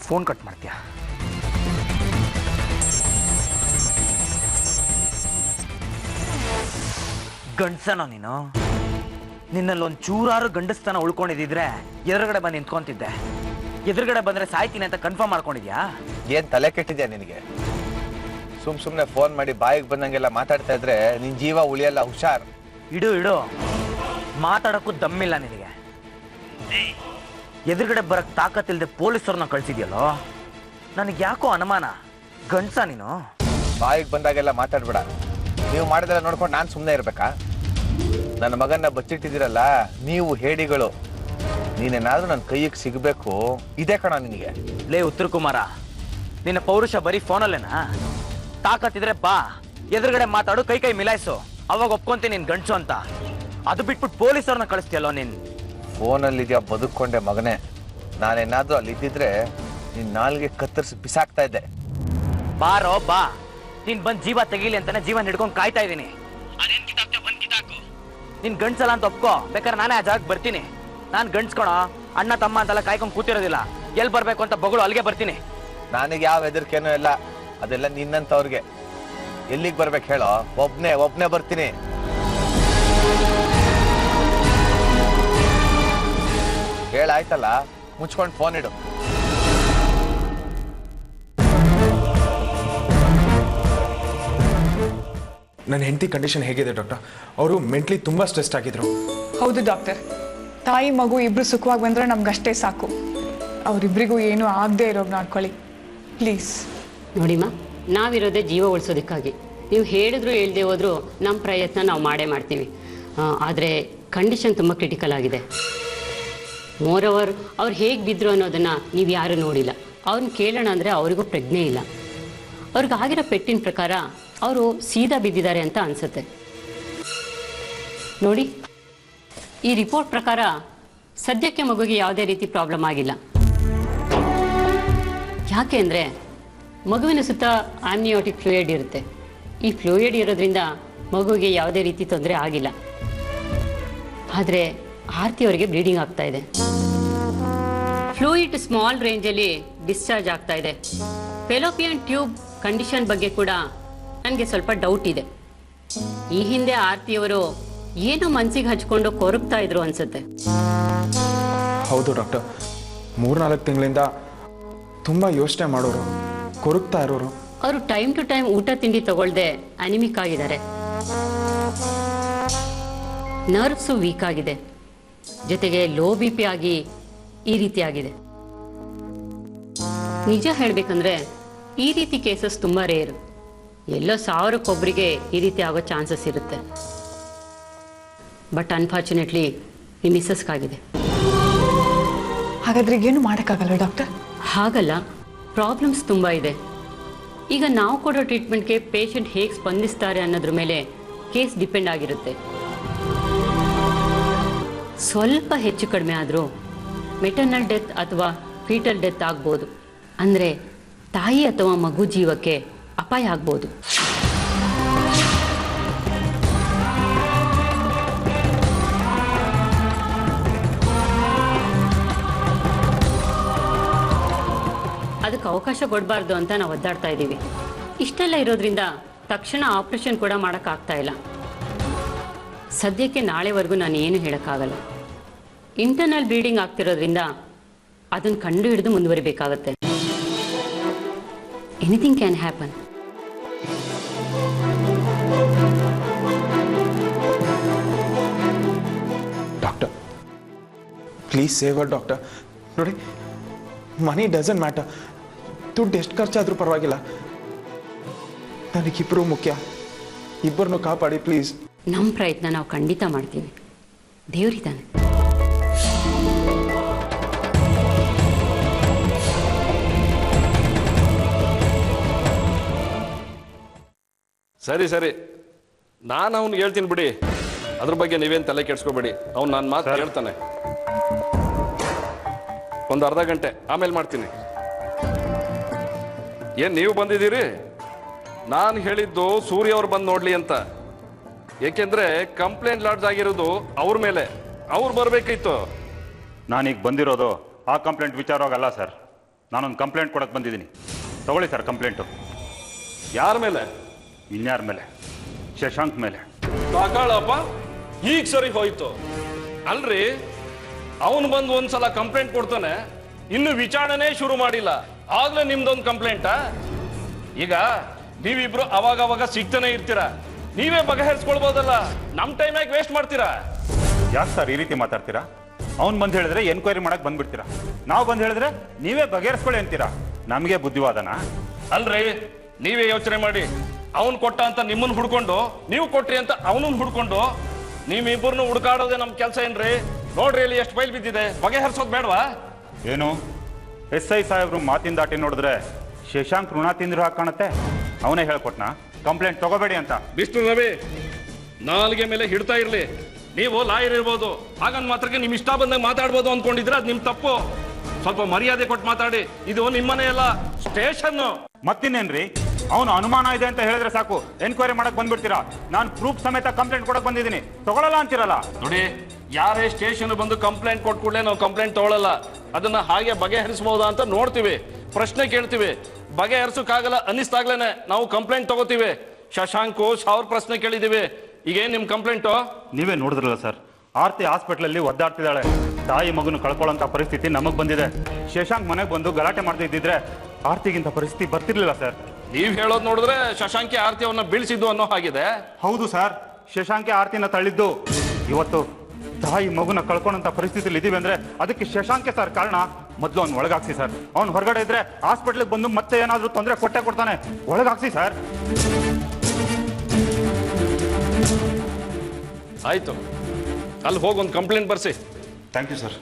Phone cut ಮಾಡ್ತೀಯ? ಗಂಡಸನೋ ನೀನು? ನಿನ್ನಲ್ಲಿ ಒಂದು ಚೂರಾರು ಗಂಡಸ್ತನ ಉಳ್ಕೊಂಡಿದ್ರೆ ಎದುರುಗಡೆ ಬಂದು ನಿಂತ್ಕೊಂತಿದ್ದೆ. ಎದುರುಗಡೆ ಬಂದ್ರೆ ಸಾಯ್ತೀನಿ ಅಂತ ಕನ್ಫರ್ಮ್ ಮಾಡ್ಕೊಂಡಿದ್ಯಾ? ಏನ್ ತಲೆ ಕೆಟ್ಟಿದ್ಯಾ ನಿನಗೆ? ಸುಮ್ನೆ ಫೋನ್ ಮಾಡಿ ಬಾಯಿಗೆ ಬಂದಂಗೆಲ್ಲ ಮಾತಾಡ್ತಾ ಇದ್ರೆ ನಿನ್ ಜೀವ ಉಳಿಯಲ್ಲ, ಹುಷಾರ್. ಇಡು ಮಾತಾಡಕ್ಕೂ ದಮ್ಮಿಲ್ಲ ನಿನಗೆ. ಎದುರುಗಡೆ ಬರಕ್ ತಾಕತ್ತಿಲ್ದೆ ಪೊಲೀಸರನ್ನ ಕಳ್ಸಿದ್ಯಲ್ಲೋ, ನನಗೆ ಯಾಕೋ ಅನುಮಾನ. ಗಂಡಸ ನೀನು? ಬಾಯಿಗೆ ಬಂದಾಗೆಲ್ಲ ಮಾತಾಡ್ಬೇಡ. ನೀವು ಮಾಡಿದೆಲ್ಲ ನೋಡ್ಕೊಂಡು ನಾನು ಸುಮ್ಮನೆ ಇರ್ಬೇಕಾ? ನನ್ನ ಮಗನ್ನ ಬಚ್ಚಿಟ್ಟಿದ್ದೀರಲ್ಲ ನೀವು ಹೇಡಿಗಳು. ನೀನೇನಾದ್ರೂ ನನ್ನ ಕೈಗೆ ಸಿಗಬೇಕು, ಇದೇ ಕಣ ನಿನಗೆ. ಲೇ ಉತ್ತರ ಕುಮಾರ, ನಿನ್ನ ಪೌರುಷ ಬರೀ ಫೋನಲ್ಲೇನಾ? ತಾಕತ್ತಿದ್ರೆ ಬಾ, ಎದುರುಗಡೆ ಮಾತಾಡು, ಕೈ ಮಿಲಾಯಿಸು, ಅವಾಗ ಒಪ್ಕೊಂತೀನಿ ನೀನ್ ಗಂಡಸು ಅಂತ. ಅದು ಬಿಟ್ಬಿಟ್ಟು ಪೊಲೀಸರನ್ನ ಕಳಿಸ್ತೀಯಲ್ಲೋ ನೀನ್. ಫೋನಲ್ಲಿದ್ಯಾ ಬದುಕೊಂಡೆ ಮಗನೇ. ನಾನೇನಾದ್ರೂ ಅಲ್ಲಿದ್ದಿದ್ರೆ ನಿನ್ ನಾಲ್ಗೆ ಕತ್ತರಿಸಿ ಬಿಸಾಕ್ತಾ ಇದ್ದೆ. ಬಾರೋ ಬಾ, ನೀನ್ ಬಂದ್ ಜೀವ ತೆಗೀಲಿ ಅಂತಾನೆ ಜೀವನ ಹಿಡ್ಕೊಂಡು ಕಾಯ್ತಾ ಇದ್ದೀನಿ. ಅದೇನ್ ಕಿತಾಕ್ತೋ ಬಂದ್ ಕಿತಾಕು. ನೀನ್ ಗಂಡ್ಸಲ್ಲ ಅಂತ ಒಪ್ಕೋ, ಬೇಕಾದ್ರೆ ನಾನೇ ಆ ಜಾಗಕ್ಕೆ ಬರ್ತೀನಿ. ನಾನ್ ಗಂಡ್ಸ್ಕೊಣ, ಅಣ್ಣ ತಮ್ಮ ಅಂತೆಲ್ಲ ಕಾಯ್ಕೊಂಡು ಕೂತಿರೋದಿಲ್ಲ. ಎಲ್ಲಿ ಬರ್ಬೇಕು ಅಂತ ಬಗಳು ಅಲ್ಲಿಗೆ ಬರ್ತೀನಿ. ನನಗೆ ಯಾವ ಹೆದರಿಕೆನೂ ಇಲ್ಲ, ಅದೆಲ್ಲ ನಿನ್ನಂತವ್ರಿಗೆ. ಎಲ್ಲಿಗೆ ಬರ್ಬೇಕು ಹೇಳೋ? ಒಬ್ನೇ ಬರ್ತೀನಿ. ಹೇಳಾಯ್ತಲ್ಲ, ಮುಚ್ಕೊಂಡು ಫೋನ್ ಇಡು. ನನ್ನ ಹೆಂಡತಿ ಕಂಡೀಷನ್ ಹೇಗಿದೆ ಡಾಕ್ಟರ್? ಅವರು ಮೆಂಟ್ಲಿ ತುಂಬ ಸ್ಟ್ರೆಸ್ ಆಗಿದ್ರು. ಹೌದು ಡಾಕ್ಟರ್, ತಾಯಿ ಮಗು ಇಬ್ರು ಸುಖವಾಗಿ ಬಂದರೆ ನಮ್ಗಷ್ಟೇ ಸಾಕು. ಅವರಿಬ್ಬರಿಗೂ ಏನೂ ಆಗದೆ ಇರೋರು ನೋಡ್ಕೊಳ್ಳಿ ಪ್ಲೀಸ್. ನೋಡಿಮ್ಮ, ನಾವಿರೋದೇ ಜೀವ ಉಳಿಸೋದಕ್ಕಾಗಿ. ನೀವು ಹೇಳಿದ್ರು ಹೇಳ್ದೆ ಹೋದ್ರು ನಮ್ಮ ಪ್ರಯತ್ನ ನಾವು ಮಾಡೇ ಮಾಡ್ತೀವಿ. ಆದರೆ ಕಂಡೀಷನ್ ತುಂಬ ಕ್ರಿಟಿಕಲ್ ಆಗಿದೆ. ಮೋರವರ್ ಅವ್ರು ಹೇಗೆ ಬಿದ್ದರು ಅನ್ನೋದನ್ನು ನೀವು ಯಾರೂ ನೋಡಿಲ್ಲ. ಅವ್ರನ್ನ ಕೇಳೋಣ ಅಂದರೆ ಅವರಿಗೂ ಪ್ರಜ್ಞೆ ಇಲ್ಲ. ಅವ್ರಿಗಾಗಿರೋ ಪೆಟ್ಟಿನ ಪ್ರಕಾರ ಅವರು ಸೀದಾ ಬಿದ್ದಿದ್ದಾರೆ ಅಂತ ಅನಿಸುತ್ತೆ. ನೋಡಿ, ಈ ರಿಪೋರ್ಟ್ ಪ್ರಕಾರ ಸದ್ಯಕ್ಕೆ ಮಗುಗೆ ಯಾವುದೇ ರೀತಿ ಪ್ರಾಬ್ಲಮ್ ಆಗಿಲ್ಲ. ಯಾಕೆ ಅಂದರೆ ಮಗುವಿನ ಸುತ್ತ ಆಮ್ನಿಯೋಟಿಕ್ ಫ್ಲೂಯಿಡ್ ಇರುತ್ತೆ. ಈ ಫ್ಲೂಯಿಡ್ ಇರೋದ್ರಿಂದ ಮಗುವಿಗೆ ಯಾವುದೇ ರೀತಿ ತೊಂದರೆ ಆಗಿಲ್ಲ. ಆದರೆ ಆರ್ತಿಯವರಿಗೆ ಬ್ಲೀಡಿಂಗ್ ಆಗ್ತಾ ಇದೆ. ಫ್ಲೂಯಿಡ್ ಸ್ಮಾಲ್ ರೇಂಜಲ್ಲಿ ಡಿಸ್ಚಾರ್ಜ್ ಆಗ್ತಾ ಇದೆ. ಫೆಲೋಪಿಯನ್ ಟ್ಯೂಬ್ ಕಂಡೀಷನ್ ಬಗ್ಗೆ ಕೂಡ ನನಗೆ ಸ್ವಲ್ಪ ಡೌಟ್ ಇದೆ. ಈ ಹಿಂದೆ ಆರ್ತಿಯವರು ಏನೋ ಮನಸ್ಸಿಗೆ ಹಚ್ಕೊಂಡು ಕೊರಗ್ತಾ ಇದ್ರು ಅನ್ಸುತ್ತೆ. ಹೌದು ಡಾಕ್ಟರ್, 3-4 ತಿಂಗಳಿಂದ ತುಂಬ ಯೋಚನೆ ಮಾಡೋರು, ಕೊರಗ್ತಾ ಇರೋರು. ಅವರು ಟೈಮ್ ಟು ಟೈಮ್ ಊಟ ತಿಂಡಿ ತಗೊಳ್ದೆ ಅನಿಮಿಕ್ ಆಗಿದ್ದಾರೆ. ನರ್ವ್ಸು ವೀಕ್ ಆಗಿದೆ, ಜೊತೆಗೆ ಲೋ BP ಆಗಿ ಈ ರೀತಿ ಆಗಿದೆ. ನಿಜ ಹೇಳಬೇಕಂದ್ರೆ ಈ ರೀತಿ ಕೇಸಸ್ ತುಂಬ ರೇರು. ಎಲ್ಲೋ 1000ಕ್ಕೊಬ್ಬರಿಗೆ ಈ ರೀತಿ ಆಗೋ ಚಾನ್ಸಸ್ ಇರುತ್ತೆ. ಬಟ್ ಅನ್ಫಾರ್ಚುನೇಟ್ಲಿ ಈ ಮಿಸ್ಸಸ್ಗಾಗಿದೆ. ಹಾಗಾದ್ರೆ ಏನು ಮಾಡೋಕ್ಕಾಗಲ್ಲ ಡಾಕ್ಟರ್? ಹಾಗಲ್ಲ, ಪ್ರಾಬ್ಲಮ್ಸ್ ತುಂಬ ಇದೆ. ಈಗ ನಾವು ಕೊಡೋ ಟ್ರೀಟ್ಮೆಂಟ್ಗೆ ಪೇಷಂಟ್ ಹೇಗೆ ಸ್ಪಂದಿಸ್ತಾರೆ ಅನ್ನೋದ್ರ ಮೇಲೆ ಕೇಸ್ ಡಿಪೆಂಡ್ ಆಗಿರುತ್ತೆ. ಸ್ವಲ್ಪ ಹೆಚ್ಚು ಕಡಿಮೆ ಆದರೂ ಮೆಟರ್ನಲ್ ಡೆತ್ ಅಥವಾ ಫೀಟಲ್ ಡೆತ್ ಆಗ್ಬೋದು. ಅಂದರೆ ತಾಯಿ ಅಥವಾ ಮಗು ಜೀವಕ್ಕೆ ಅಪಾಯ ಆಗ್ಬೋದು. ಅದಕ್ಕೆ ಅವಕಾಶ ಕೊಡಬಾರ್ದು ಅಂತ ನಾವು ಒದ್ದಾಡ್ತಾ ಇದ್ದೀವಿ. ಇಷ್ಟೆಲ್ಲ ಇರೋದ್ರಿಂದ ತಕ್ಷಣ ಆಪರೇಷನ್ ಕೂಡ ಮಾಡೋಕ್ಕಾಗ್ತಾ ಇಲ್ಲ. ಸದ್ಯಕ್ಕೆ ನಾಳೆವರೆಗೂ ನಾನು ಏನು ಹೇಳೋಕ್ಕಾಗಲ್ಲ. ಇಂಟರ್ನಲ್ ಬ್ಲೀಡಿಂಗ್ ಆಗ್ತಿರೋದ್ರಿಂದ ಅದನ್ನು ಕಂಡು ಹಿಡಿದು ಮುಂದುವರಿಬೇಕಾಗತ್ತೆ. Anything can happen. Doctor please save our doctor. ನೋಡಿ, ಮನಿ ಡಸಂಟ್ ಮ್ಯಾಟರ್. ದುಡ್ಡು ಎಷ್ಟು ಖರ್ಚಾದರೂ ಪರವಾಗಿಲ್ಲ, ನನಗಿಬ್ಬರು ಮುಖ್ಯ. ಇಬ್ಬರನ್ನು ಕಾಪಾಡಿ ಪ್ಲೀಸ್. ನಮ್ಮ ಪ್ರಯತ್ನ ನಾವು ಖಂಡಿತ ಮಾಡ್ತೀವಿ. ದೇವರಿದ್ದಾನೆ. ಸರಿ, ನಾನು ಅವ್ನಿಗೆ ಹೇಳ್ತೀನಿ ಬಿಡಿ. ಅದ್ರ ಬಗ್ಗೆ ನೀವೇನು ತಲೆ ಕೆಡ್ಸ್ಕೋಬೇಡಿ. ಅವ್ನು ನನ್ನ ಮಾತು ಹೇಳ್ತಾನೆ. ಒಂದು ಅರ್ಧ ಗಂಟೆ ಆಮೇಲೆ ಮಾಡ್ತೀನಿ. ಏನು ನೀವು ಬಂದಿದ್ದೀರಿ? ನಾನು ಹೇಳಿದ್ದು ಸೂರ್ಯ ಅವ್ರು ಬಂದು ನೋಡ್ಲಿ ಅಂತ. ಏಕೆಂದ್ರೆ ಕಂಪ್ಲೇಂಟ್ ಲಾಡ್ಜ್ ಆಗಿರೋದು ಅವ್ರ ಮೇಲೆ. ಅವ್ರು ಬರಬೇಕಿತ್ತು. ನಾನೀಗ ಬಂದಿರೋದು ಆ ಕಂಪ್ಲೇಂಟ್ ವಿಚಾರವಾಗಲ್ಲ ಸರ್. ನಾನೊಂದು ಕಂಪ್ಲೇಂಟ್ ಕೊಡಕ್ಕೆ ಬಂದಿದ್ದೀನಿ. ತಗೊಳ್ಳಿ ಸರ್ ಕಂಪ್ಲೇಂಟು. ಯಾರ ಮೇಲೆ? ಇನ್ಯಾರ ಮೇಲೆ? ಶಶಾಂಕ್ ಮೇಲೆ. ತಗೊಳಪ್ಪ, ಈಗ ಸರಿ ಹೋಯ್ತು. ಅಲ್ರಿ, ಅವನು ಬಂದು ಒಂದ್ಸಲ ಕಂಪ್ಲೇಂಟ್ ಕೊಡ್ತಾನೆ, ಇನ್ನು ವಿಚಾರಣೆ ಶುರು ಮಾಡಿಲ್ಲ, ಆಗ್ಲೇ ನಿಮ್ದೊಂದು ಕಂಪ್ಲೇಂಟಾ? ಈಗ ನೀವಿಬ್ರು ಅವಾಗ ಸಿಗ್ತಾನೆ ಇರ್ತೀರಾ, ನೀವೇ ಬಗೆಹರಿಸ್ಕೊಳ್ಬೋದಲ್ಲ, ನಮ್ಮ ಟೈಮ್ ಯಾಕೆ ವೇಸ್ಟ್ ಮಾಡ್ತೀರಾ? ಯಾಕೆ ಸರ್ ಈ ರೀತಿ ಮಾತಾಡ್ತೀರಾ? ಅವ್ನು ಬಂದು ಹೇಳಿದ್ರೆ ಎನ್ಕ್ವೈರಿ ಮಾಡಕ್ಕೆ ಬಂದ್ಬಿಡ್ತೀರಾ, ನಾವು ಬಂದು ಹೇಳಿದ್ರೆ ನೀವೇ ಬಗೆಹರಿಸ್ಕೊಳ್ಳಿ ಅಂತೀರಾ. ನಮಗೆ ಬುದ್ಧಿವಾದನಾ? ಅಲ್ರಿ, ನೀವೇ ಯೋಚನೆ ಮಾಡಿ. ಅವನು ಕೊಟ್ಟ ಅಂತ ನಿಮ್ಮನ್ನು ಹುಡ್ಕೊಂಡು, ನೀವು ಕೊಟ್ರಿ ಅಂತ ಅವನನ್ನು ಹುಡ್ಕೊಂಡು, ನೀವಿಬ್ಬರನ್ನು ಹುಡುಕಾಡೋದೇ ನಮ್ಮ ಕೆಲಸ ಏನ್ರಿ? ನೋಡ್ರಿ ಇಲ್ಲಿ ಎಷ್ಟು ಫೈಲ್ ಬಿದ್ದಿದೆ, ಬಗೆಹರಿಸೋದು ಬೇಡವಾ? ಏನು SI ಸಾಹೇಬ್ರು ಮಾತಿನ ದಾಟಿ ನೋಡಿದ್ರೆ ಶಶಾಂಕ್ ಋಣ ತಿಂದ್ರು ಕಾಣುತ್ತೆ. ಅವನೇ ಹೇಳ್ಕೊಟ್ನಾ ಕಂಪ್ಲೇಂಟ್ ತಗೋಬೇಡಿ ಅಂತ? ವಿಷ್ಣು ರವಿ, ನಾಲ್ಗೆ ಮೇಲೆ ಹಿಡ್ತಾ ಇರ್ಲಿ. ನೀವು ಲಾಯರ್ ಇರ್ಬೋದು, ಹಾಗಂದ್ ಮಾತ್ರಕ್ಕೆ ನಿಮ್ ಇಷ್ಟ ಬಂದಾಗ ಮಾತಾಡ್ಬೋದು ಅನ್ಕೊಂಡಿದ್ರೆ ಅದು ನಿಮ್ ತಪ್ಪು. ಸ್ವಲ್ಪ ಮರ್ಯಾದೆ ಕೊಟ್ಟು ಮಾತಾಡಿ. ಇದು ನಿಮ್ಮನೆ ಎಲ್ಲ ಸ್ಟೇಷನ್. ಮತ್ತಿನ್ನೇನ್ರಿ, ಅವನು ಅನುಮಾನ ಇದೆ ಅಂತ ಹೇಳಿದ್ರೆ ಸಾಕು ಎನ್ಕ್ವೈರಿ ಮಾಡಕ್ ಬಂದ್ಬಿಡ್ತೀರಾ. ನಾನು ಪ್ರೂಫ್ ಸಮೇತ ಕಂಪ್ಲೇಂಟ್ ಕೊಡಕ್ ಬಂದಿದ್ದೀನಿ, ತಗೊಳ್ಳಲ್ಲ ಅಂತೀರಲ್ಲ. ನೋಡಿ, ಯಾರೇ ಸ್ಟೇಷನ್ ಬಂದು ಕಂಪ್ಲೇಂಟ್ ಕೊಟ್ಟ ಕೂಡಲೇ ನಾವು ಕಂಪ್ಲೇಂಟ್ ತಗೊಳ್ಳಲ್ಲ. ಅದನ್ನ ಹಾಗೆ ಬಗೆಹರಿಸಬಹುದಾ ಅಂತ ನೋಡ್ತೀವಿ, ಪ್ರಶ್ನೆ ಕೇಳ್ತೀವಿ. ಬಗೆಹರಿಸೋಕ್ಕಾಗಲ್ಲ ಅನ್ನಿಸ್ತಾಗ್ಲೇನೆ ನಾವು ಕಂಪ್ಲೇಂಟ್ ತಗೋತೀವಿ. ಶಶಾಂಕು 1000 ಪ್ರಶ್ನೆ ಕೇಳಿದೀವಿ. ಈಗೇನ್ ನಿಮ್ ಕಂಪ್ಲೇಂಟು? ನೀವೇ ನೋಡಿದ್ರಲ್ಲ ಸರ್, ಆರ್ತಿ ಹಾಸ್ಪಿಟ್ಲಲ್ಲಿ ಒದ್ದಾಡ್ತಿದ್ದಾಳೆ. ತಾಯಿ ಮಗನ ಕಳ್ಕೊಳ್ಳೋಂಥ ಪರಿಸ್ಥಿತಿ ನಮಗ್ ಬಂದಿದೆ. ಶಶಾಂಕ್ ಮನೆಗೆ ಬಂದು ಗಲಾಟೆ ಮಾಡದೇ ಇದ್ದಿದ್ರೆ ಆರ್ತಿಗಿಂತ ಪರಿಸ್ಥಿತಿ ಬರ್ತಿರ್ಲಿಲ್ಲ ಸರ್. ನೀವ್ ಹೇಳೋದು ನೋಡಿದ್ರೆ ಶಶಾಂಕಿ ಆರ್ತಿ ಅವನ್ನ ಬೀಳ್ಸಿದ್ದು ಅನ್ನೋ ಹಾಗಿದೆ. ಹೌದು ಸರ್, ಶಶಾಂಕೆ ಆರ್ತಿನ ತಳ್ಳಿದ್ದು. ಇವತ್ತು ತಾಯಿ ಮಗುನ ಕಳ್ಕೊಂಡಂತ ಪರಿಸ್ಥಿತಿಲಿ ಇದೀವಿ ಅಂದ್ರೆ ಅದಕ್ಕೆ ಶಶಾಂಕೆ ಸರ್ ಕಾರಣ. ಮೊದಲು ಅವ್ನು ಒಳಗಾಕ್ಸಿ ಸರ್. ಅವ್ನು ಹೊರಗಡೆ ಇದ್ರೆ ಹಾಸ್ಪಿಟ್ಲಿಗೆ ಬಂದು ಮತ್ತೆ ಏನಾದ್ರೂ ತೊಂದರೆ ಕೊಡ್ತಾನೆ. ಒಳಗಾಕ್ಸಿ ಸರ್. ಆಯ್ತು, ಅಲ್ಲಿ ಹೋಗಿ ಒಂದು ಕಂಪ್ಲೇಂಟ್ ಬರ್ಸಿ. Thank you sir.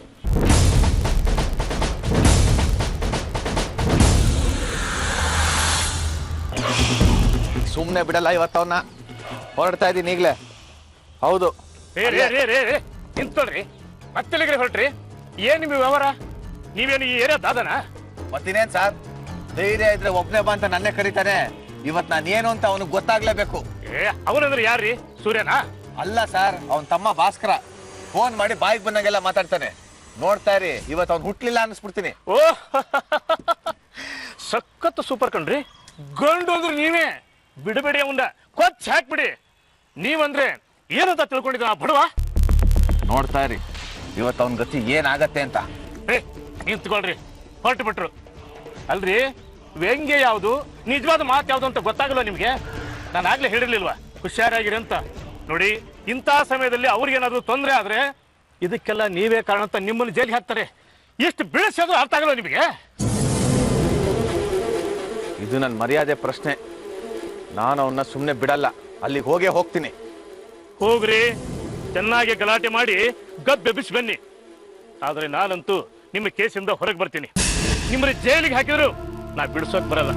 ಸುಮ್ಮನೆ ಬಿಡಲ್ಲ ಇವತ್ತವನ್ನ. ಹೊರಡ್ತಾ ಇದ್ದೀನಿ ಈಗಲೇ. ಹೌದು, ನಿಂತ್ಕೊಳ್ರಿ, ಮತ್ತೆ ಹೊರಟ್ರಿ. ಏನ್ ನಿಮ್ ವ್ಯವಹಾರ? ನೀವೇನು ಈ ಏರಿಯಾ ದಾದನ? ಮತ್ತಿನೇನ್ ಸರ್, ಧೈರ್ಯ ಇದ್ರೆ ಒಬ್ನೇ ಬಾ ಅಂತ ನನ್ನೇ ಕರೀತಾನೆ. ಇವತ್ ನಾನು ಏನು ಅಂತ ಅವನಿಗೆ ಗೊತ್ತಾಗ್ಲೇಬೇಕು. ಅವನಂದ್ರೆ ಯಾರ್ರಿ? ಸೂರ್ಯನಾ? ಅಲ್ಲ ಸರ್, ಅವನ್ ತಮ್ಮ ಭಾಸ್ಕರ. ಫೋನ್ ಮಾಡಿ ಬಾಯಿಗೆ ಬಂದಂಗೆಲ್ಲ ಮಾತಾಡ್ತಾನೆ. ನೋಡ್ತಾ ಇರಿ, ಇವತ್ತು ಅವ್ನು ಹುಟ್ಲಿಲ್ಲ ಅನ್ಸ್ಬಿಡ್ತೀನಿ. ಓ ಸಖತ್ ಸೂಪರ್ ಕಣ್ರಿ. ಗಂಡು ಅಂದ್ರೆ ನೀವೇ. ಬಿಡಬೇಡಿ ಅವನ್ನ, ಕೊಚ್ಚ ಹಾಕ್ಬಿಡಿ. ನೀವಂದ್ರೆ ಏನಂತ ತಿಳ್ಕೊಂಡಿದ್ದ ಬಡವ? ನೋಡ್ತಾ ಇರಿ, ಇವತ್ತು ಅವನ ಗತಿ ಏನಾಗತ್ತೆ ಅಂತ. ನಿಂತ್ಕೊಳ್ರಿ, ಹೊರಟು ಬಿಟ್ರು. ಅಲ್ರಿ, ವ್ಯಂಗ್ಯ ಯಾವುದು, ನಿಜವಾದ ಮಾತು ಯಾವುದು ಅಂತ ಗೊತ್ತಾಗಲ್ಲ ನಿಮ್ಗೆ? ನಾನು ಆಗ್ಲೇ ಹೇಳಿರ್ಲಿಲ್ವಾ ಹುಷಾರಾಗಿರಿ ಅಂತ? ನೋಡಿ, ಇಂಥ ಸಮಯದಲ್ಲಿ ಅವ್ರಿಗೇನಾದ್ರೂ ತೊಂದರೆ ಆದ್ರೆ ಇದಕ್ಕೆಲ್ಲ ನೀವೇ ಕಾರಣ ಅಂತ ನಿಮ್ಮನ್ನು ಜೈಲಿಗೆ ಹಾಕ್ತಾರೆ. ಎಷ್ಟು ಬೆಳೆಸೋದು ಅರ್ಥ ಆಗಲ್ಲ ನಿಮಗೆ? ಇದು ನನ್ನ ಮರ್ಯಾದೆ ಪ್ರಶ್ನೆ. ನಾನು ಅವನ್ನ ಸುಮ್ಮನೆ ಬಿಡಲ್ಲ. ಅಲ್ಲಿಗೆ ಹೋಗ್ತೀನಿ. ಹೋಗ್ರಿ, ಚೆನ್ನಾಗಿ ಗಲಾಟೆ ಮಾಡಿ ಗದ್ದೆಬ್ಬಿಸಿ ಬನ್ನಿ. ಆದ್ರೆ ನಾನಂತೂ ನಿಮ್ಮ ಕೇಸಿಂದ ಹೊರಗೆ ಬರ್ತೀನಿ. ನಿಮ್ಮನ್ನ ಜೈಲಿಗೆ ಹಾಕಿದ್ರು ನಾ ಬಿಡಿಸೋಕ್ ಬರಲ್ಲ.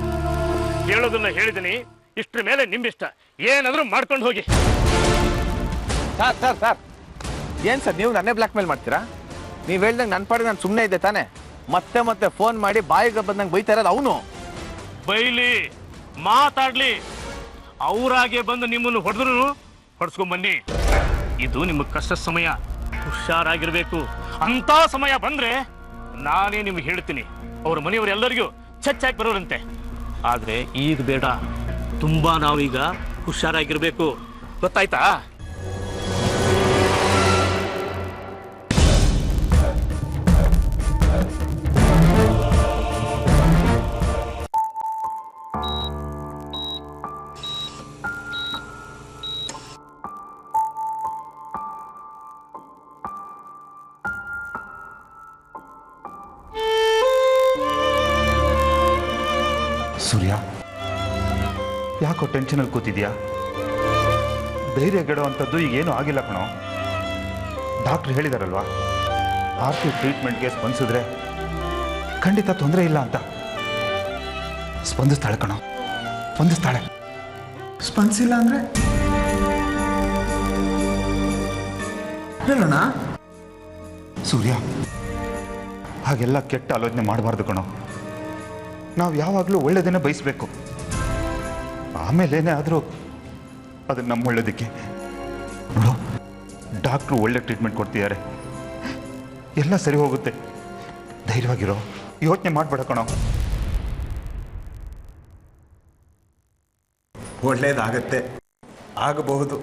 ಹೇಳೋದನ್ನ ಹೇಳಿದ್ದೀನಿ, ಇಷ್ಟ್ರ ಮೇಲೆ ನಿಮ್ಮಿಷ್ಟ. ಏನಾದ್ರೂ ಮಾಡ್ಕೊಂಡು ಹೋಗಿ. ಸರ್ ಏನ್ ಸರ್, ನೀವು ನನ್ನೇ ಬ್ಲಾಕ್ ಮೇಲ್ ಮಾಡ್ತೀರಾ? ನೀವು ಹೇಳ್ದಂಗೆ ನನ್ನ ಪಾಡಿಗೆ ನಾನು ಸುಮ್ಮನೆ ಇದ್ದೆ ತಾನೆ? ಮತ್ತೆ ಫೋನ್ ಮಾಡಿ ಬಾಯಿಗೆ ಬಂದಂಗೆ ಬೈತಾ ಇರೋದು ಅವನು. ಬೈಲಿ, ಮಾತಾಡ್ಲಿ, ಅವರಾಗೆ ಬಂದು ನಿಮ್ಮನ್ನು ಹೊಡೆದ್ರು ಹೊಡ್ಸ್ಕೊಂಡ್ ಬನ್ನಿ. ಇದು ನಿಮ್ಮ ಕಷ್ಟ ಸಮಯ, ಹುಷಾರಾಗಿರ್ಬೇಕು. ಅಂತ ಸಮಯ ಬಂದ್ರೆ ನಾನೇ ನಿಮ್ಗೆ ಹೇಳ್ತೀನಿ, ಅವ್ರ ಮನೆಯವರೆಲ್ಲರಿಗೂ ಚಚ್ಚಾಗಿ ಬರೋರಂತೆ. ಆದ್ರೆ ಈಗ ಬೇಡ, ತುಂಬಾ ನಾವೀಗ ಹುಷಾರಾಗಿರ್ಬೇಕು. ಗೊತ್ತಾಯ್ತಾ? ಸೂರ್ಯ, ಯಾಕೋ ಟೆನ್ಷನಲ್ಲಿ ಕೂತಿದ್ಯಾ? ಧೈರ್ಯ ಗೆಡುವಂಥದ್ದು ಈಗೇನು ಆಗಿಲ್ಲ ಕಣೋ. ಡಾಕ್ಟ್ರು ಹೇಳಿದಾರಲ್ವಾ, ಆರ್ತಿ ಟ್ರೀಟ್ಮೆಂಟ್ಗೆ ಸ್ಪಂದಿಸಿದ್ರೆ ಖಂಡಿತ ತೊಂದರೆ ಇಲ್ಲ ಅಂತ. ಸ್ಪಂದಿಸ್ತಾಳೆ ಕಣೋ, ಸ್ಪಂದಿಸ್ತಾಳೆ. ಸ್ಪಂದಿಸಿಲ್ಲ ಅಂದ್ರೆ ಹೇಳೋಣ. ಸೂರ್ಯ, ಹಾಗೆಲ್ಲ ಕೆಟ್ಟ ಆಲೋಚನೆ ಮಾಡಬಾರ್ದು ಕಣೋ. ನಾವು ಯಾವಾಗಲೂ ಒಳ್ಳೆಯದನ್ನೇ ಬಯಸಬೇಕು. ಆಮೇಲೇನೇ ಆದರೂ ಅದು ನಮ್ಮ ಒಳ್ಳೇದಕ್ಕೆ. ನೋಡು, ಡಾಕ್ಟ್ರು ಒಳ್ಳೆ ಟ್ರೀಟ್ಮೆಂಟ್ ಕೊಡ್ತಿದ್ದಾರೆ, ಎಲ್ಲ ಸರಿ ಹೋಗುತ್ತೆ. ಧೈರ್ಯವಾಗಿರೋ. ಯೋಚನೆ ಮಾಡ್ಬೇಡ ಕಣೋ. ಒಳ್ಳೇದಾಗತ್ತೆ, ಆಗಬಹುದು.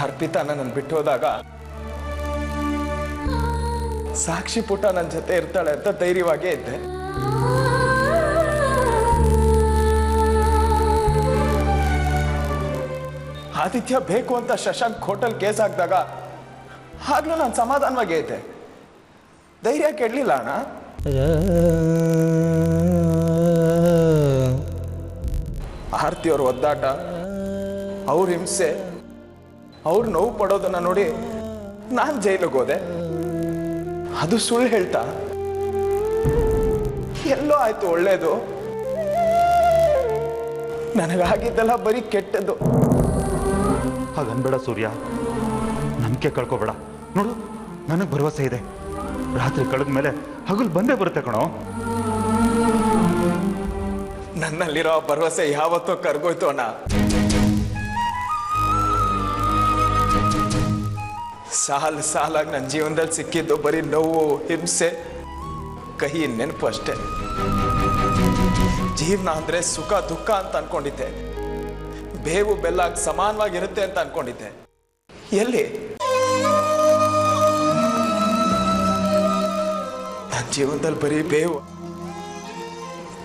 ಅರ್ಪಿತಾ ನನ್ನನ್ನು ಬಿಟ್ಟು ಹೋದಾಗ ಸಾಕ್ಷಿ ಪುಟ ನನ್ನ ಜೊತೆ ಇರ್ತಾಳೆ ಅಂತ ಧೈರ್ಯವಾಗೇ ಇದ್ದೆ. ಆದಿತ್ಯ ಬೇಕು ಅಂತ ಶಶಾಂಕ್ ಹೋಟೆಲ್ ಕೇಸ್ ಹಾಕಿದಾಗ ಆಗ್ಲೂ ನಾನು ಸಮಾಧಾನವಾಗೇ ಇದ್ದೆ. ಧೈರ್ಯ ಕೆಡಲಿಲ್ಲ ಅಣ್ಣ. ಆರ್ತಿ ಅವ್ರ ಒದ್ದಾಟ, ಅವ್ರ ಹಿಂಸೆ, ಅವ್ರು ನೋವು ಪಡೋದನ್ನ ನೋಡಿ ನಾನು ಜೈಲಿಗೆ ಹೋದೆ. ಅದು ಸುಳ್ಳು ಹೇಳ್ತಾ ಎಲ್ಲೋ ಆಯ್ತು ಒಳ್ಳೇದು. ನನಗಾಗಿದ್ದೆಲ್ಲ ಬರೀ ಕೆಟ್ಟದ್ದು. ಹಾಗನ್ಬೇಡ ಸೂರ್ಯ, ನಂಬಿಕೆ ಕಳ್ಕೊಬೇಡ. ನೋಡು, ನನಗೆ ಭರವಸೆ ಇದೆ. ರಾತ್ರಿ ಕಳೆದ ಮೇಲೆ ಹಗಲು ಬಂದೇ ಬರುತ್ತೆ ಕಣೋ. ನನ್ನಲ್ಲಿರೋ ಭರವಸೆ ಯಾವತ್ತೋ ಕರ್ಗೋಯ್ತು ಅಣ್ಣ. ಸಾಲಾಗಿ ನನ್ನ ಜೀವನದಲ್ಲಿ ಸಿಕ್ಕಿದ್ದು ಬರೀ ನೋವು, ಹಿಂಸೆ, ಕಹಿ ನೆನಪು ಅಷ್ಟೇ. ಜೀವನ ಅಂದ್ರೆ ಸುಖ ದುಃಖ ಅಂತ ಅನ್ಕೊಂಡಿದ್ದೆ. ಬೇವು ಬೆಲ್ಲಾಗಿ ಸಮಾನವಾಗಿರುತ್ತೆ ಅಂತ ಅನ್ಕೊಂಡಿದ್ದೆ. ಎಲ್ಲಿ ನನ್ನ ಜೀವನದಲ್ಲಿ ಬರೀ ಬೇವು,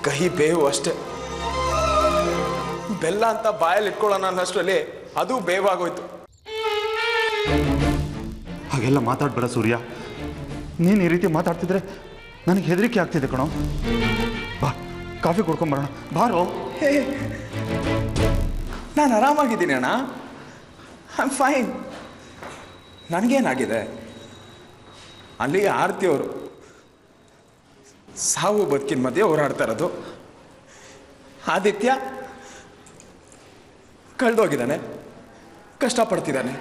ಕಹಿ ಬೇವು ಅಷ್ಟೇ. ಬೆಲ್ಲ ಅಂತ ಬಾಯಲ್ಲಿ ಇಟ್ಕೊಳ್ಳೋಣ ಅನ್ನಷ್ಟರಲ್ಲಿ ಅದು ಬೇವಾಗೋಯ್ತು. ಹಾಗೆಲ್ಲ ಮಾತಾಡ್ಬೇಡ ಸೂರ್ಯ. ನೀನು ಈ ರೀತಿ ಮಾತಾಡ್ತಿದ್ರೆ ನನಗೆ ಹೆದರಿಕೆ ಆಗ್ತಿದೆ ಕಣೋ. ಬಾ, ಕಾಫಿ ಕುಡ್ಕೊಂಬರೋಣ ಬಾರೋ. ನಾನು ಆರಾಮಾಗಿದ್ದೀನಿ ಅಣ್ಣ. I am fine. ನನಗೇನಾಗಿದೆ? ಅಲ್ಲಿ ಆರ್ತಿಯವರು ಸಾವು ಬದುಕಿನ ಮಧ್ಯೆ ಹೋರಾಡ್ತಾ ಇರೋದು. ಆದಿತ್ಯ ಕಳೆದೋಗಿದ್ದಾನೆ, ಕಷ್ಟಪಡ್ತಿದ್ದಾನೆ.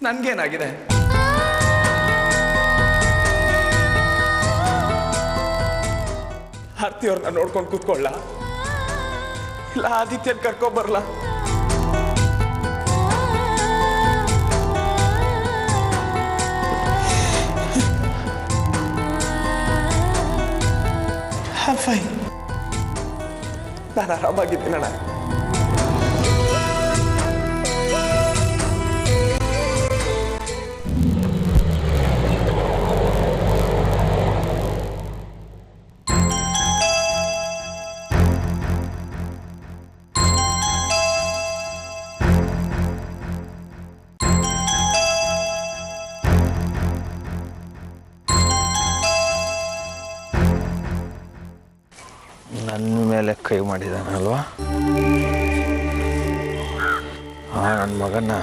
ನನಗೇನಾಗಿದೆ? ಆರ್ತಿಯವ್ರನ್ನ ನೋಡ್ಕೊಂಡು ಕೂತ್ಕೊಳ್ಳ, ಇಲ್ಲ ಆದಿತ್ಯನ್ ಕರ್ಕೊಂಬರ್ಲ? ಫೈನ್, ನಾನು ಆರಾಮಾಗಿದ್ದೀನಣ್ಣ. ನನ್ನ ಮೇಲೆ ಕೈ ಮಾಡಿದಾನಲ್ವಾ ನನ್ನ ಮಗನ್ನ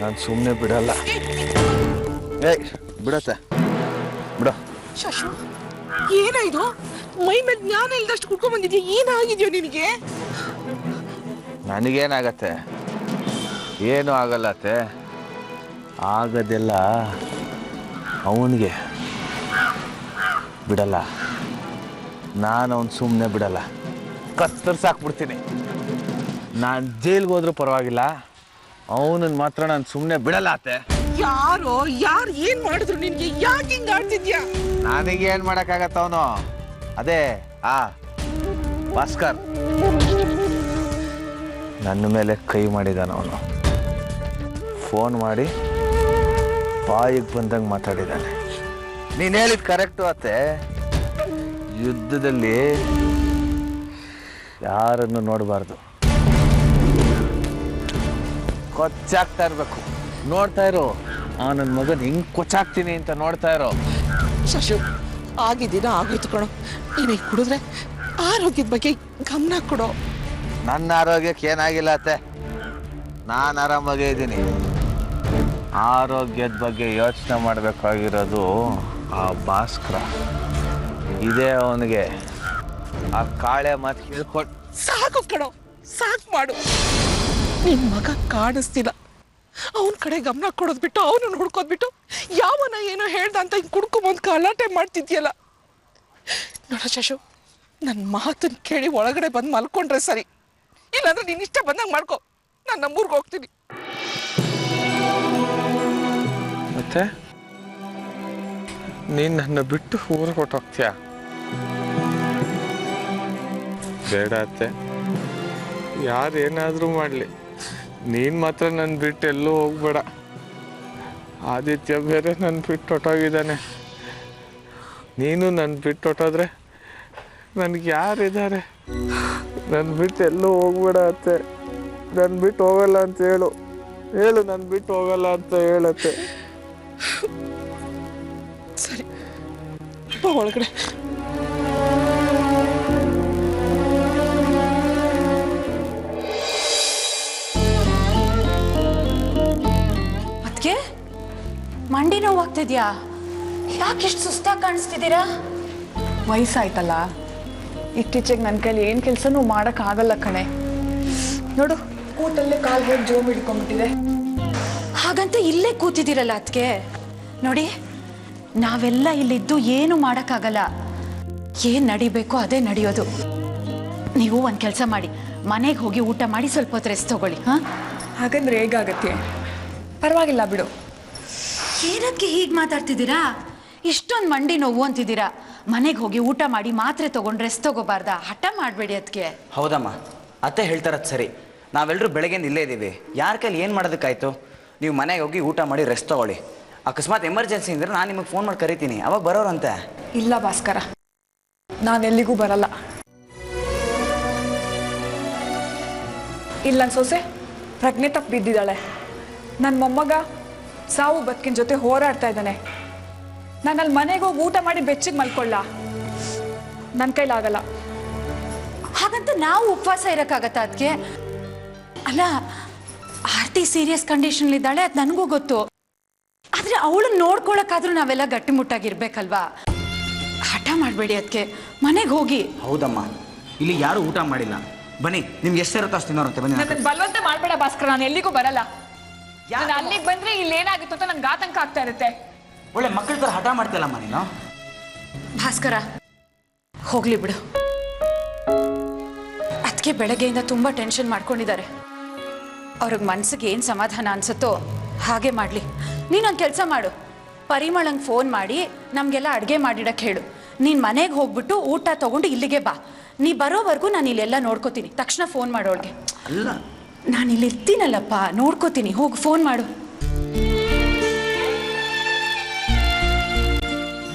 ನಾನು ಸುಮ್ಮನೆ ಬಿಡಲ್ಲ. ಏಯ್ ಬಿಡತ್ತೆ, ಬಿಡ. ಶಶು, ಏನಾಯ್ತು? ಮೈ ಮೇಲೆ ಜ್ಞಾನ ಇಲ್ದಷ್ಟು ಕುಡ್ಕೊಂಡ್ ಬಂದಿದ್ಯಾ? ಏನಾಗಿದ್ಯೋ ನಿನಗೆ? ನನಗೇನಾಗತ್ತೆ? ಏನೂ ಆಗಲ್ಲತ್ತೆ. ಆಗದೆಲ್ಲ ಅವನಿಗೆ. ಬಿಡಲ್ಲ ನಾನು, ಅವನು ಸುಮ್ಮನೆ ಬಿಡಲ್ಲ. ಕತ್ತರಿಸಾಕ್ಬಿಡ್ತೀನಿ. ನಾನು ಜೈಲ್ಗೆ ಹೋದ್ರೂ ಪರವಾಗಿಲ್ಲ, ಅವನನ್ನು ಮಾತ್ರ ನಾನು ಸುಮ್ಮನೆ ಬಿಡಲ್ಲ ಅತ್ತೆ. ಯಾರು ಏನ್ ಮಾಡಿದ್ರು ನಿನ್ಗೆ? ಯಾಕೆ ಹಿಂಗ ಆಡ್ತಿದ್ಯಾ? ನನಗೇನು ಮಾಡೋಕ್ಕಾಗತ್ತ? ಅವನು ಅದೇ ಭಾಸ್ಕರ್ ನನ್ನ ಮೇಲೆ ಕೈ ಮಾಡಿದಾನ. ಅವನು ಫೋನ್ ಮಾಡಿ ಬಾಯಿಗೆ ಬಂದಂಗೆ ಮಾತಾಡಿದ್ದಾನೆ. ನೀನು ಹೇಳಿದ್ ಕರೆಕ್ಟು ಅತ್ತೆ. ಯುದ್ಧದಲ್ಲಿ ಯಾರನ್ನು ನೋಡಬಾರ್ದು, ಕೊಚ್ಚಾಗ್ತಾ ಇರ್ಬೇಕು. ನೋಡ್ತಾ ಇರೋ ನನ್ನ ಮಗನ್ ಹಿಂಗ್ ಕೊಚ್ಚಾಗ್ತೀನಿ ಅಂತ ನೋಡ್ತಾ ಇರೋ. ಶಶು, ಆಗಿದ್ದೀನ ಆಗೋಯ್ತು ಕಣೋ. ನೀನು ಕುಡಿದ್ರೆ ಆರೋಗ್ಯದ ಬಗ್ಗೆ ಗಮನ ಕೊಡೋ. ನನ್ನ ಆರೋಗ್ಯಕ್ಕೆ ಏನಾಗಿಲ್ಲ ಅತ್ತೆ, ನಾನು ಆರಾಮಾಗೇ ಇದ್ದೀನಿ. ಆರೋಗ್ಯದ ಬಗ್ಗೆ ಯೋಚನೆ ಮಾಡಬೇಕಾಗಿರೋದು ಆ ಭಾಸ್ಕರ. ಇದೇ ಅವನಿಗೆ ಆ ಕಾಳೆ ಮಾತು ಹೇಳ್ಕೊಟ್ಟು. ಸಾಕು ಕಣೋ, ಸಾಕು ಮಾಡು. ನಿನ್ ಮಗ ಕಾಣಿಸ್ತಿಲ್ಲ, ಅವನ ಕಡೆ ಗಮನ ಕೊಡೋದ್ ಬಿಟ್ಟು ಅವನು ನೋಡ್ಕೋದ್ ಬಿಟ್ಟು ಯಾವನ ಏನೋ ಹೇಳ್ದ ಅಂತ ಹಿಂಗ್ ಕುಡ್ಕೊಂಬಂದ್ ಗಲಾಟೆ ಮಾಡ್ತಿದ್ಯಲ್ಲ. ನೋಡ ಶಶು, ನನ್ನ ಮಾತನ್ನು ಕೇಳಿ ಒಳಗಡೆ ಬಂದು ಮಲ್ಕೊಂಡ್ರೆ ಸರಿ, ಇಲ್ಲಾಂದ್ರೆ ನೀನ್ ಇಷ್ಟ ಬಂದಂಗೆ ಮಾಡ್ಕೊ. ನಾನು ನಮ್ಮೂರ್ಗೆ ಹೋಗ್ತೀನಿ. ಮತ್ತೆ ನೀನ್ ನನ್ನ ಬಿಟ್ಟು ಊರಿಗೆ ಹೊಟ್ಟೋಗ್ತೀಯ? ಬೇಡ ಅತ್ತೆ, ಯಾರೇನಾದ್ರೂ ಮಾಡ್ಲಿ, ನೀನ್ ಮಾತ್ರ ನನ್ನ ಬಿಟ್ಟು ಎಲ್ಲೂ ಹೋಗ್ಬೇಡ. ಆದಿತ್ಯ ಬೇರೆ ನನ್ನ ಬಿಟ್ಟು ಹೊಟ್ಟೋಗಿದ್ದಾನೆ. ನೀನು ನನ್ನ ಬಿಟ್ಟು ಹೊಟ್ಟೋದ್ರೆ ನನಗೆ ಯಾರಿದ್ದಾರೆ? ನನ್ನ ಬಿಟ್ಟು ಎಲ್ಲೂ ಹೋಗ್ಬೇಡ ಅತ್ತೆ. ನನ್ನ ಬಿಟ್ಟು ಹೋಗಲ್ಲ ಅಂತ ಹೇಳು, ನನ್ನ ಬಿಟ್ಟು ಹೋಗಲ್ಲ ಅಂತ ಹೇಳತ್ತೆ. ಸರಿ, ಬಾ ಒಳಗಡೆ. ಅದಕ್ಕೆ ಮಂಡಿ ನೋವು ಆಗ್ತಿದ್ಯಾ? ಯಾಕಿಷ್ಟು ಸುಸ್ತಾಗಿ ಕಾಣಿಸ್ತಿದ್ದೀರಾ? ವಯಸ್ಸಾಯ್ತಲ್ಲ, ಇತ್ತೀಚೆಗೆ ನನ್ನ ಕೈಲಿ ಏನು ಕೆಲಸನೂ ಮಾಡೋಕ್ಕಾಗಲ್ಲ ಕಣೆ. ನೋಡು, ಕೂತಲ್ಲೇ ಕಾಲು ಹೋಗಿ ಜೋಮ್ ಹಿಡ್ಕೊಂಡ್ಬಿಟ್ಟಿದೆ. ಹಾಗಂತ ಇಲ್ಲೇ ಕೂತಿದ್ದೀರಲ್ಲ ಅದಕ್ಕೆ. ನೋಡಿ, ನಾವೆಲ್ಲ ಇಲ್ಲಿದ್ದು ಏನು ಮಾಡೋಕ್ಕಾಗಲ್ಲ. ಏನು ನಡಿಬೇಕೋ ಅದೇ ನಡೆಯೋದು. ನೀವು ಒಂದು ಕೆಲಸ ಮಾಡಿ, ಮನೆಗೆ ಹೋಗಿ ಊಟ ಮಾಡಿ ಸ್ವಲ್ಪ ಹೊತ್ತು ರೆಸ್ಟ್ ತಗೊಳ್ಳಿ. ಹಾಂ, ಹಾಗಂದ್ರೆ ಹೇಗಾಗತ್ತೆ? ಪರವಾಗಿಲ್ಲ ಬಿಡು. ಏನಕ್ಕೆ ಹೀಗೆ ಮಾತಾಡ್ತಿದ್ದೀರಾ? ಇಷ್ಟೊಂದು ಮಂಡಿ ನೋವು ಅಂತಿದ್ದೀರಾ. ಮನೆಗೆ ಹೋಗಿ ಊಟ ಮಾಡಿ ಮಾತ್ರೆ ತಗೊಂಡು ರೆಸ್ಟ್ ತಗೋಬಾರ್ದಾ? ಹಠ ಮಾಡಬೇಡಿ ಅದಕ್ಕೆ. ಹೌದಮ್ಮ, ಅತ್ತೆ ಹೇಳ್ತಾರದು ಸರಿ. ನಾವೆಲ್ಲರೂ ಬೆಳಗ್ಗೆಯಿಂದ ಇಲ್ಲೇ ಇದ್ದೀವಿ, ಯಾರ ಕೈಲಿ ಏನು ಮಾಡೋದಕ್ಕಾಯ್ತು? ನೀವು ಮನೆಗೆ ಹೋಗಿ ಊಟ ಮಾಡಿ ರೆಸ್ಟ್ ತಗೊಳ್ಳಿ. ಅಕಸ್ಮಾತ್ ಎಮರ್ಜೆನ್ಸಿ ಅಂದರೆ ನಾನು ನಿಮಗೆ ಫೋನ್ ಮಾಡಿ ಕರಿತೀನಿ, ಅವಾಗ ಬರೋರಂತೆ. ಇಲ್ಲ ಭಾಸ್ಕರ, ನಾನೆಲ್ಲಿಗೂ ಬರಲ್ಲ. ಇಲ್ಲ, ನನ್ನ ಸೊಸೆ ಪ್ರಜ್ಞೆ ತಪ್ಪು ಬಿದ್ದಿದ್ದಾಳೆ. ನನ್ನ ಮೊಮ್ಮಗ ಸಾವು ಬದುಕಿನ ಜೊತೆ ಹೋರಾಡ್ತಾ ಇದ್ದಾನೆ. ನಾನು ಅಲ್ಲಿ ಮನೆಗೆ ಹೋಗಿ ಊಟ ಮಾಡಿ ಬೆಚ್ಚಿಗೆ ಮಲ್ಕೊಳ್ಳ? ನನ್ನ ಕೈಲಾಗಲ್ಲ. ಹಾಗಂತ ನಾವು ಉಪವಾಸ ಇರೋಕ್ಕಾಗತ್ತಾ ಅದಕ್ಕೆ? ಅಲ್ಲ, ಆರ್ತಿ ಸೀರಿಯಸ್ ಕಂಡೀಷನ್ಲಿದ್ದಾಳೆ, ಅದು ನನಗೂ ಗೊತ್ತು. ಆದರೆ ಅವಳನ್ನ ನೋಡ್ಕೊಳಕ್ಕಾದ್ರೂ ನಾವೆಲ್ಲ ಗಟ್ಟಿಮುಟ್ಟಾಗಿರ್ಬೇಕಲ್ವಾ? ಹಠ ಮಾಡಬೇಡಿ ಅದಕ್ಕೆ, ಮನೆಗೆ ಹೋಗಿ. ಹೌದಮ್ಮ, ಇಲ್ಲಿ ಯಾರು ಊಟ ಮಾಡಿಲ್ಲ. ಬನ್ನಿ, ನಿಮ್ಗೆ ಎಷ್ಟಿರುತ್ತೋ ಅಷ್ಟು ತಿನ್ನೋರಂತೆ. ಬನ್ನಿ. ನನ್ನ ಬಲವಂತ ಮಾಡಬೇಡ ಭಾಸ್ಕರ, ನಾನು ಎಲ್ಲಿಗೂ ಬರಲ್ಲ. ನಾನು ಅಲ್ಲಿಗೆ ಬಂದ್ರೆ ಇಲ್ಲಿ ಏನಾಗುತ್ತೆ ಅಂತ ನಂಗೆ ಆತಂಕ ಆಗ್ತಾ ಇರುತ್ತೆ. ಒಳ್ಳೆ ಮಕ್ಕಳ ಥರ ಹಠ ಮಾಡ್ತಿಲ್ಲಮ್ಮ ನೀನು. ಭಾಸ್ಕರ, ಹೋಗ್ಲಿ ಬಿಡು. ಅದಕ್ಕೆ ಬೆಳಗ್ಗೆಯಿಂದ ತುಂಬ ಟೆನ್ಷನ್ ಮಾಡ್ಕೊಂಡಿದ್ದಾರೆ. ಅವ್ರಿಗೆ ಮನ್ಸಿಗೆ ಏನು ಸಮಾಧಾನ ಅನ್ಸುತ್ತೋ ಹಾಗೆ ಮಾಡಲಿ. ನೀನೊಂದು ಕೆಲಸ ಮಾಡು, ಪರಿಮಳಂಗೆ ಫೋನ್ ಮಾಡಿ ನಮಗೆಲ್ಲ ಅಡುಗೆ ಮಾಡಿಡಕ್ಕೆ ಹೇಳು. ನೀನು ಮನೆಗೆ ಹೋಗ್ಬಿಟ್ಟು ಊಟ ತೊಗೊಂಡು ಇಲ್ಲಿಗೆ ಬಾ. ನೀ ಬರೋವರೆಗೂ ನಾನು ಇಲ್ಲೆಲ್ಲ ನೋಡ್ಕೋತೀನಿ. ತಕ್ಷಣ ಫೋನ್ ಮಾಡೋಳಿಗೆ. ಅಲ್ಲ, ನಾನು ಇಲ್ಲಿ ಇರ್ತೀನಲ್ಲಪ್ಪ, ನೋಡ್ಕೋತೀನಿ. ಹೋಗಿ ಫೋನ್ ಮಾಡು.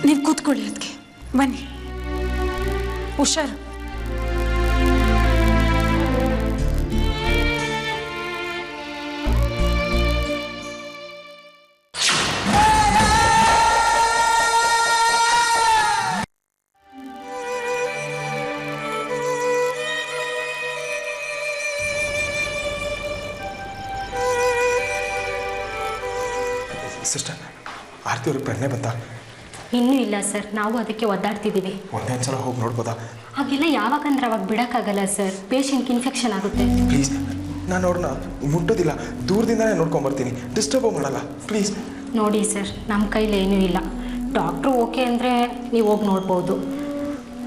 ನೀವು ಕೂತ್ಕೊಳ್ಳಿ ಅದಕ್ಕೆ. ಬನ್ನಿ, ಹುಷಾರು. ಸಿಸ್ಟರ್, ಆರ್ತಿ ಅವ್ರಿಗೆ ಪ್ರಜ್ಞೆ ಬಂತಾ? ಇನ್ನೂ ಇಲ್ಲ ಸರ್, ನಾವು ಅದಕ್ಕೆ ಒದ್ದಾಡ್ತಿದ್ದೀವಿ. ಒಂದೇ ಸಲ ಹೋಗಿ ನೋಡ್ಬೋದಾ? ಹಾಗೆಲ್ಲ ಯಾವಾಗಂದ್ರೆ ಅವಾಗ ಬಿಡೋಕ್ಕಾಗಲ್ಲ ಸರ್, ಪೇಷಂಟ್ಗೆ ಇನ್ಫೆಕ್ಷನ್ ಆಗುತ್ತೆ. ಪ್ಲೀಸ್, ನಾನು ಅವ್ರನ್ನ ಮುಟ್ಟೋದಿಲ್ಲ, ದೂರದಿಂದನೇ ನೋಡ್ಕೊಂಬರ್ತೀನಿ, ಡಿಸ್ಟರ್ಬ್ ಮಾಡಲ್ಲ ಪ್ಲೀಸ್. ನೋಡಿ ಸರ್, ನಮ್ಮ ಕೈಲಿ ಏನೂ ಇಲ್ಲ. ಡಾಕ್ಟ್ರು ಓಕೆ ಅಂದರೆ ನೀವು ಹೋಗಿ ನೋಡ್ಬೋದು,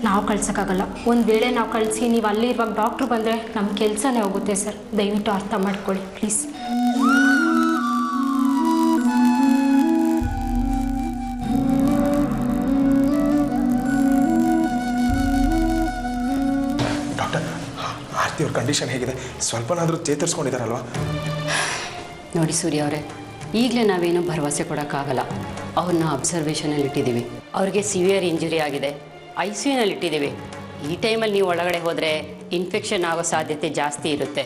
ನಾವು ಕಳ್ಸೋಕ್ಕಾಗಲ್ಲ. ಒಂದು ವೇಳೆ ನಾವು ಕಳಿಸಿ ನೀವು ಅಲ್ಲಿ ಇರುವಾಗ ಡಾಕ್ಟ್ರು ಬಂದರೆ ನಮ್ಮ ಕೆಲಸನೇ ಹೋಗುತ್ತೆ ಸರ್. ದಯವಿಟ್ಟು ಅರ್ಥ ಮಾಡ್ಕೊಳ್ಳಿ ಪ್ಲೀಸ್. ಅವ್ರ ಕಂಡೀಷನ್ ಹೇಗಿದೆ? ಸ್ವಲ್ಪನಾದರೂ ಚೇತರಿಸ್ಕೊಂಡಿದ್ದಾರಲ್ವಾ? ನೋಡಿ ಸೂರ್ಯ ಅವರೇ, ಈಗಲೇ ನಾವೇನು ಭರವಸೆ ಕೊಡೋಕ್ಕಾಗಲ್ಲ. ಅವ್ರನ್ನ ಅಬ್ಸರ್ವೇಷನಲ್ಲಿ ಇಟ್ಟಿದ್ದೀವಿ. ಅವ್ರಿಗೆ ಸಿವಿಯರ್ ಇಂಜುರಿ ಆಗಿದೆ, ICUನಲ್ಲಿ ಇಟ್ಟಿದ್ದೀವಿ. ಈ ಟೈಮಲ್ಲಿ ನೀವು ಒಳಗಡೆ ಹೋದರೆ ಇನ್ಫೆಕ್ಷನ್ ಆಗೋ ಸಾಧ್ಯತೆ ಜಾಸ್ತಿ ಇರುತ್ತೆ.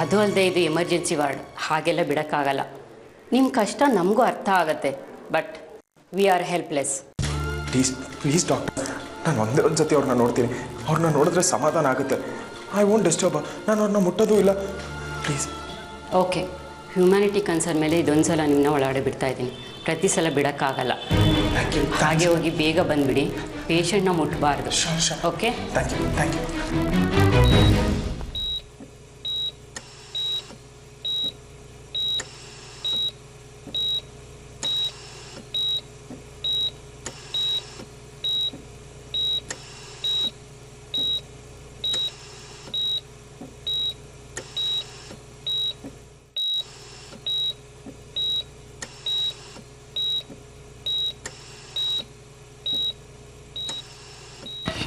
ಅದು ಅಲ್ಲದೆ ಇದು ಎಮರ್ಜೆನ್ಸಿ ವಾರ್ಡ್, ಹಾಗೆಲ್ಲ ಬಿಡೋಕ್ಕಾಗಲ್ಲ. ನಿಮ್ಮ ಕಷ್ಟ ನಮಗೂ ಅರ್ಥ ಆಗುತ್ತೆ, but we are helpless. Please doctor, ನಾನು ಒಂದೇ ಒಂದು ಸತಿ ಅವ್ರನ್ನ ನೋಡ್ತೀನಿ. ಅವ್ರನ್ನ ನೋಡಿದ್ರೆ ಸಮಾಧಾನ ಆಗುತ್ತೆ. I won't disturb. ನಾನು ಅವ್ರನ್ನ ಮುಟ್ಟೋದು ಇಲ್ಲ, ಪ್ಲೀಸ್. ಓಕೆ, ಹ್ಯುಮ್ಯಾನಿಟಿ ಕನ್ಸರ್ನ್ ಮೇಲೆ ಇದೊಂದು ಸಲ ನಿಮ್ಮನ್ನ ಒಳಗಡೆ ಬಿಡ್ತಾ ಇದ್ದೀನಿ. ಪ್ರತಿ ಸಲ ಬಿಡೋಕ್ಕಾಗಲ್ಲ. ಹಾಗೆ ಹೋಗಿ ಬೇಗ ಬಂದುಬಿಡಿ, ಪೇಷಂಟ್ನ ಮುಟ್ಟಬಾರ್ದು. Okay, thank you.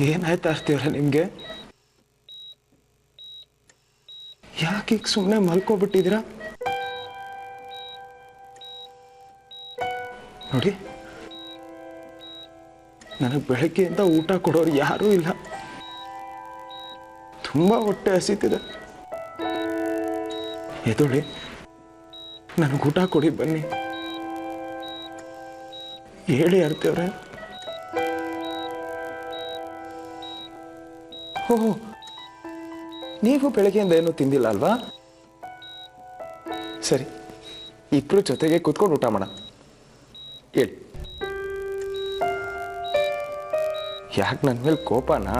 ಏನಾಯ್ತು ಆರ್ತಿಯವ್ರೆ ನಿಮಗೆ? ಯಾಕೆ ಈಗ ಸುಮ್ಮನೆ ಮಲ್ಕೋಬಿಟ್ಟಿದ್ದೀರಾ? ನೋಡಿ, ನನಗೆ ಬೆಳಗ್ಗೆಯಿಂದ ಊಟ ಕೊಡೋರು ಯಾರೂ ಇಲ್ಲ. ತುಂಬಾ ಹೊಟ್ಟೆ ಹಸಿತಿದೆ. ಎದೊಳಿ, ನನಗೆ ಊಟ ಕೊಡಿ, ಬನ್ನಿ. ಹೇಳಿ ಆರ್ತಿಯವ್ರೆ. ಓಹೋ, ನೀವು ಬೆಳಗ್ಗೆಯಿಂದ ಏನೂ ತಿಂದಿಲ್ಲ ಅಲ್ವಾ? ಸರಿ, ಇಬ್ರು ಜೊತೆಗೆ ಕೂತ್ಕೊಂಡು ಊಟ ಮಾಡೋಣ. ಹೇಳಿ, ಯಾಕೆ ನನ್ನ ಮೇಲೆ ಕೋಪನಾ?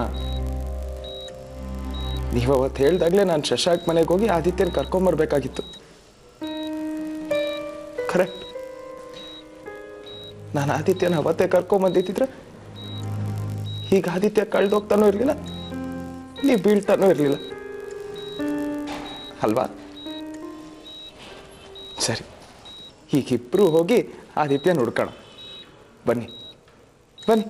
ನೀವು ಅವತ್ತು ಹೇಳ್ದಾಗ್ಲೇ ನಾನು ಶಶಾಂಕ್ ಮನೆಗೆ ಹೋಗಿ ಆದಿತ್ಯನ ಕರ್ಕೊಂಬರ್ಬೇಕಾಗಿತ್ತು. ಕರೆಕ್ಟ್. ನಾನು ಆದಿತ್ಯನ ಅವತ್ತೇ ಕರ್ಕೊಂಬಂದಿದ್ದಿದ್ರೆ ಈಗ ಆದಿತ್ಯ ಕಳ್ದೋಗ್ತಾನೂ ಇರಲಿಲ್ಲ, ನೀವು ಬೀಳ್ತಾನೂ ಇರಲಿಲ್ಲ ಅಲ್ವಾ? ಸರಿ, ಈಗಿಬ್ರು ಹೋಗಿ ಆದಿತ್ಯನ ಹುಡ್ಕೋಣ. ಬನ್ನಿ ಬನ್ನಿ.